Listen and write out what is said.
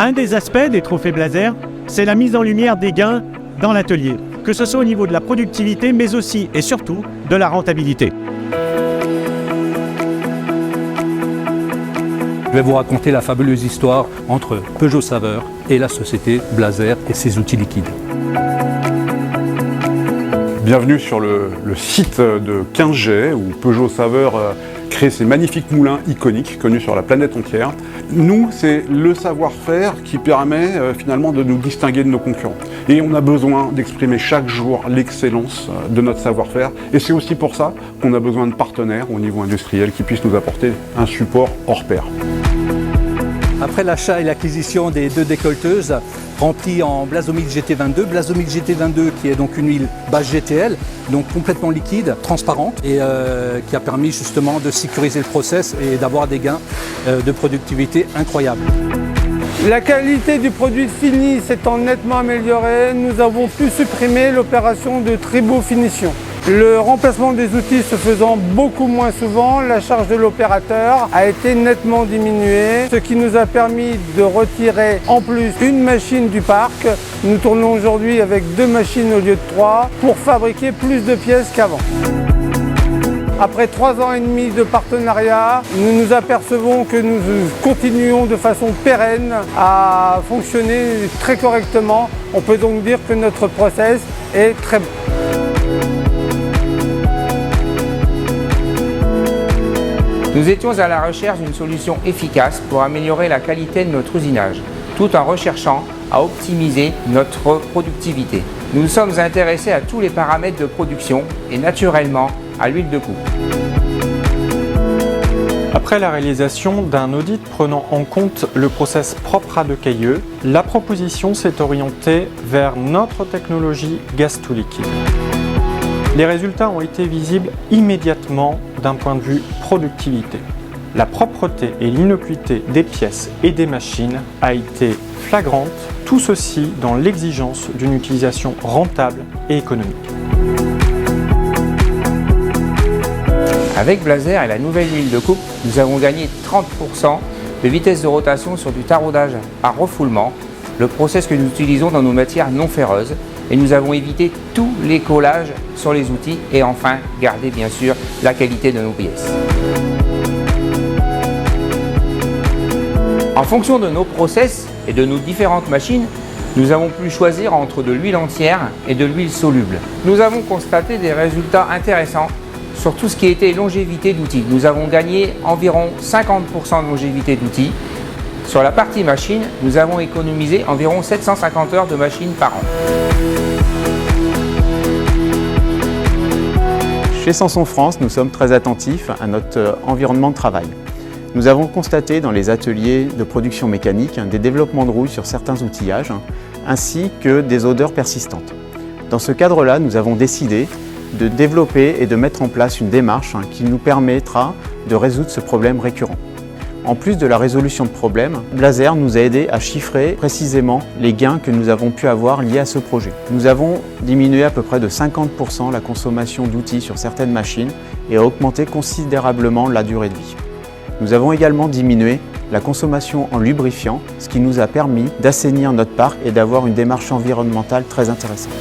Un des aspects des trophées Blazer, c'est la mise en lumière des gains dans l'atelier, que ce soit au niveau de la productivité, mais aussi et surtout de la rentabilité. Je vais vous raconter la fabuleuse histoire entre Peugeot Saveur et la société Blazer et ses outils liquides. Bienvenue sur le site de 15G où Peugeot Saveur crée ces magnifiques moulins iconiques connus sur la planète entière. Nous, c'est le savoir-faire qui permet finalement de nous distinguer de nos concurrents. Et on a besoin d'exprimer chaque jour l'excellence de notre savoir-faire. Et c'est aussi pour ça qu'on a besoin de partenaires au niveau industriel qui puissent nous apporter un support hors pair. Après l'achat et l'acquisition des 2 décolleteuses remplies en Blasomil GT22, Blasomil GT22 qui est donc une huile base GTL, donc complètement liquide, transparente et qui a permis justement de sécuriser le process et d'avoir des gains de productivité incroyables. La qualité du produit fini s'étant nettement améliorée, nous avons pu supprimer l'opération de tribofinition. Le remplacement des outils se faisant beaucoup moins souvent, la charge de l'opérateur a été nettement diminuée, ce qui nous a permis de retirer en plus une machine du parc. Nous tournons aujourd'hui avec 2 machines au lieu de 3 pour fabriquer plus de pièces qu'avant. Après 3 ans et demi de partenariat, nous nous apercevons que nous continuons de façon pérenne à fonctionner très correctement. On peut donc dire que notre process est très bon. Nous étions à la recherche d'une solution efficace pour améliorer la qualité de notre usinage, tout en recherchant à optimiser notre productivité. Nous nous sommes intéressés à tous les paramètres de production et naturellement à l'huile de coupe. Après la réalisation d'un audit prenant en compte le process propre à de Cailleux, la proposition s'est orientée vers notre technologie gaz to liquide. Les résultats ont été visibles immédiatement d'un point de vue productivité. La propreté et l'innocuité des pièces et des machines a été flagrante, tout ceci dans l'exigence d'une utilisation rentable et économique. Avec Blazer et la nouvelle huile de coupe, nous avons gagné 30% de vitesse de rotation sur du taraudage par refoulement, le process que nous utilisons dans nos matières non ferreuses, et nous avons évité tous les collages sur les outils et enfin gardé bien sûr la qualité de nos pièces. En fonction de nos process et de nos différentes machines, nous avons pu choisir entre de l'huile entière et de l'huile soluble. Nous avons constaté des résultats intéressants sur tout ce qui était longévité d'outils. Nous avons gagné environ 50% de longévité d'outils. Sur la partie machine, nous avons économisé environ 750 heures de machine par an. Chez Sanson France, nous sommes très attentifs à notre environnement de travail. Nous avons constaté dans les ateliers de production mécanique des développements de rouille sur certains outillages, ainsi que des odeurs persistantes. Dans ce cadre-là, nous avons décidé de développer et de mettre en place une démarche qui nous permettra de résoudre ce problème récurrent. En plus de la résolution de problèmes, Blazer nous a aidé à chiffrer précisément les gains que nous avons pu avoir liés à ce projet. Nous avons diminué à peu près de 50% la consommation d'outils sur certaines machines et augmenté considérablement la durée de vie. Nous avons également diminué la consommation en lubrifiant, ce qui nous a permis d'assainir notre parc et d'avoir une démarche environnementale très intéressante.